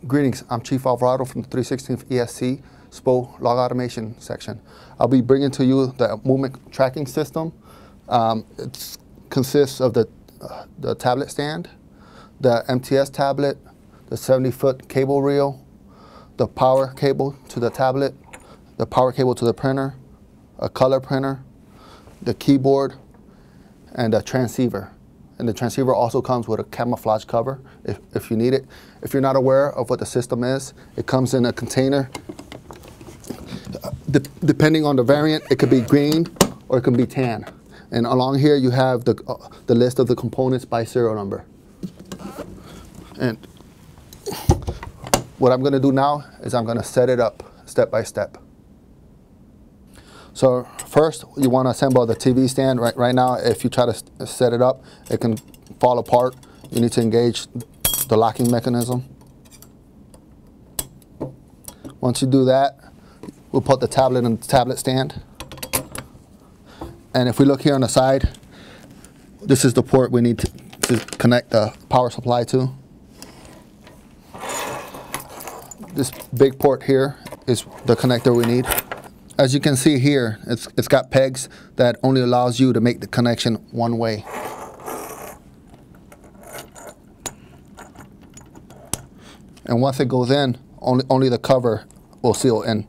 Greetings, I'm Chief Alvarado from the 316th ESC SPO Log Automation section. I'll be bringing to you the movement tracking system. It consists of the tablet stand, the MTS tablet, the 70-foot cable reel, the power cable to the tablet, the power cable to the printer, a color printer, the keyboard, and a transceiver. And the transceiver also comes with a camouflage cover if you need it. If you're not aware of what the system is, it comes in a container. Depending on the variant, it could be green or it can be tan. And along here you have the list of the components by serial number. And what I'm going to do now is I'm going to set it up step by step. So first, you want to assemble the TV stand. Right now, if you try to set it up, it can fall apart. You need to engage the locking mechanism. Once you do that, we'll put the tablet in the tablet stand. And if we look here on the side, this is the port we need to connect the power supply to. This big port here is the connector we need. As you can see here, it's got pegs that only allows you to make the connection one way. And once it goes in, only the cover will seal in.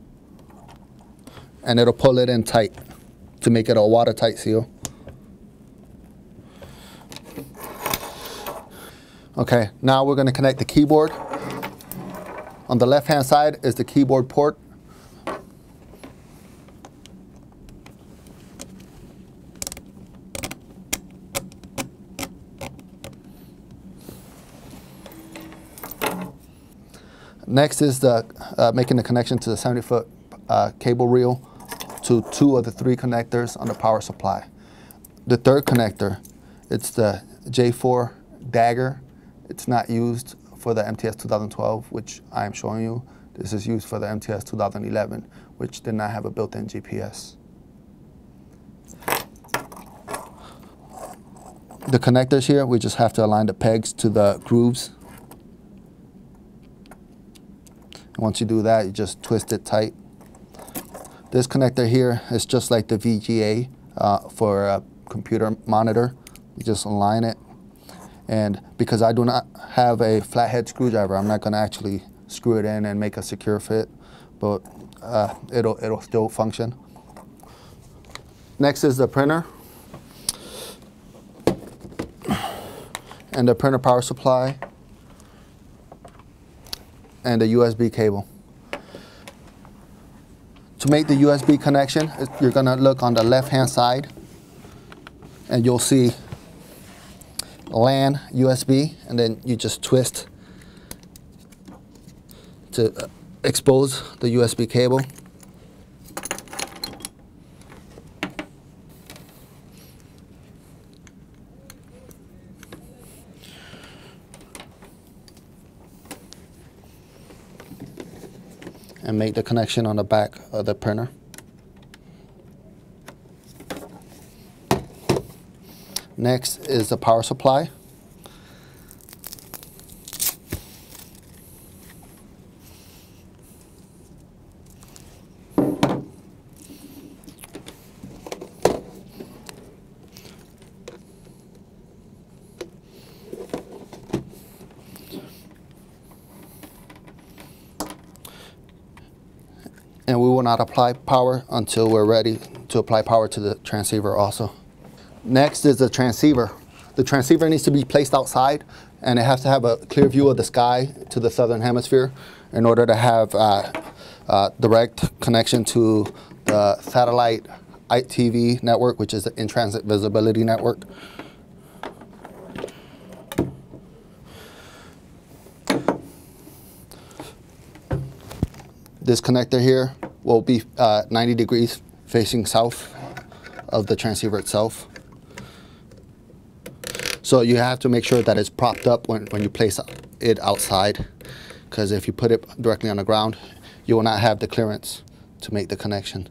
And it'll pull it in tight to make it a watertight seal. Okay, now we're going to connect the keyboard. On the left-hand side is the keyboard port. Next is making the connection to the 70-foot cable reel to 2 of the 3 connectors on the power supply. The third connector, it's the J4 dagger. It's not used for the MTS 2012, which I am showing you. This is used for the MTS 2011, which did not have a built-in GPS. The connectors here, we just have to align the pegs to the grooves. Once you do that, you just twist it tight. This connector here is just like the VGA for a computer monitor. You just align it. And because I do not have a flathead screwdriver, I'm not going to actually screw it in and make a secure fit, but it'll still function. Next is the printer and the printer power supply and the USB cable. To make the USB connection, you're going to look on the left-hand side and you'll see LAN USB, and then you just twist to expose the USB cable. And make the connection on the back of the printer. Next is the power supply. And we will not apply power until we're ready to apply power to the transceiver also. Next is the transceiver. The transceiver needs to be placed outside, and it has to have a clear view of the sky to the southern hemisphere in order to have direct connection to the satellite ITV network, which is the in-transit visibility network. This connector here will be 90 degrees facing south of the transceiver itself. So you have to make sure that it's propped up when you place it outside, because if you put it directly on the ground, you will not have the clearance to make the connection.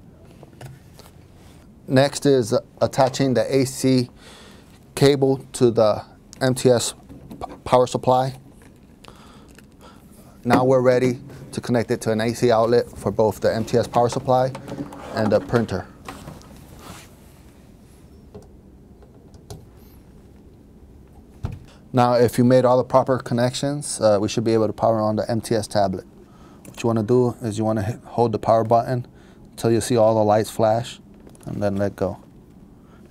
Next is attaching the AC cable to the MTS power supply. now we're ready to connect it to an AC outlet for both the MTS power supply and the printer. Now, if you made all the proper connections, we should be able to power on the MTS tablet. What you want to do is you want to hold the power button until you see all the lights flash, and then let go.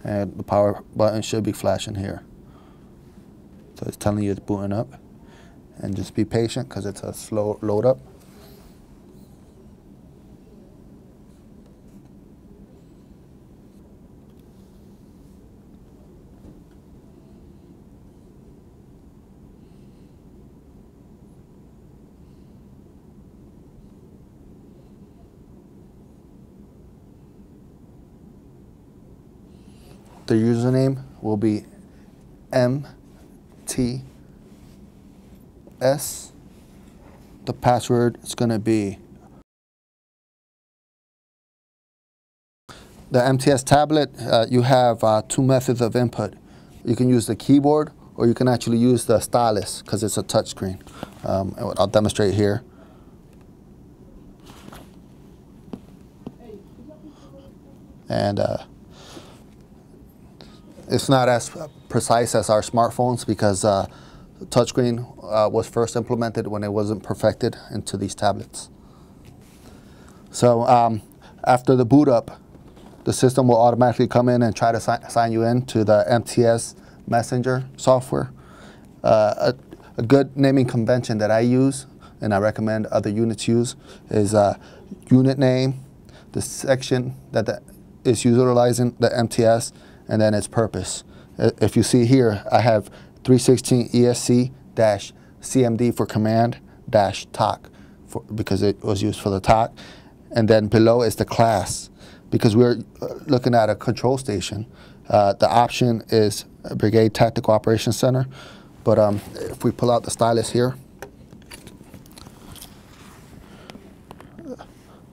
And the power button should be flashing here. So it's telling you it's booting up. And just be patient because it's a slow load up. The username will be MTS. The password is going to be the MTS tablet. You have two methods of input. You can use the keyboard, or you can actually use the stylus because it's a touchscreen. I'll demonstrate here. And it's not as precise as our smartphones because touchscreen was first implemented when it wasn't perfected into these tablets. So after the boot up, the system will automatically come in and try to sign you in to the MTS Messenger software. A good naming convention that I use, and I recommend other units use, is unit name, the section that is utilizing the MTS, and then its purpose. If you see here, I have 316 ESC-CMD for command-TOC because it was used for the TOC. And then below is the class. Because we're looking at a control station, the option is a Brigade Tactical Operations Center. But if we pull out the stylus here,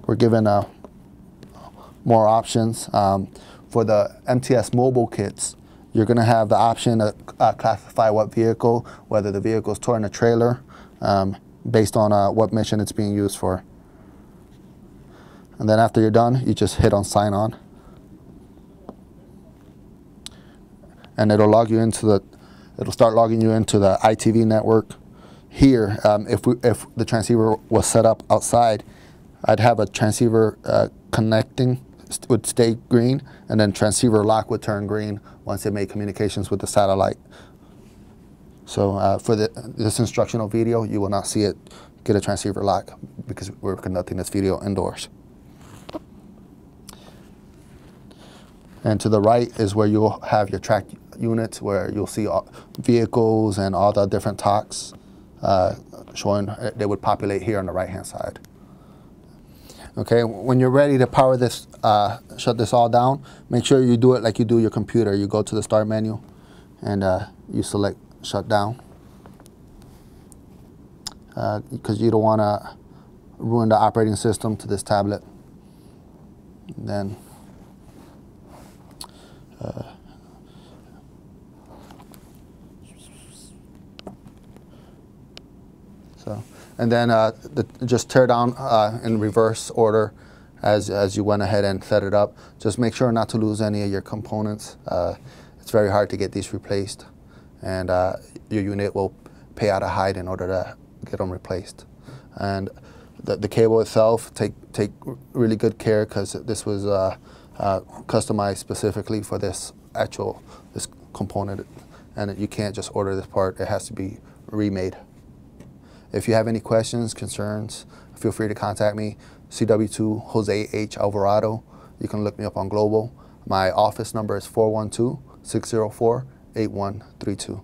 we're given more options. For the MTS mobile kits, you're going to have the option to classify what vehicle, whether the vehicle is towing a trailer, based on what mission it's being used for. And then after you're done, you just hit on sign on. And it'll log you into it'll start logging you into the ITV network. Here, if the transceiver was set up outside, I'd have a transceiver connecting would stay green, and then transceiver lock would turn green once it made communications with the satellite. So for this instructional video, you will not see it get a transceiver lock because we're conducting this video indoors. And to the right is where you'll have your track units, where you'll see vehicles and all the different TOCs showing. They would populate here on the right-hand side. Okay, when you're ready to power this, shut this all down, make sure you do it like you do your computer. You go to the start menu and you select shut down because you don't want to ruin the operating system to this tablet. And then and then just tear down in reverse order as you went ahead and set it up. Just make sure not to lose any of your components. It's very hard to get these replaced, and your unit will pay out a hide in order to get them replaced. And the cable itself, take really good care because this was customized specifically for this component, and you can't just order this part. It has to be remade. If you have any questions, concerns, feel free to contact me. CW2 Jose H. Alvarado. You can look me up on Global. My office number is 412-604-8132.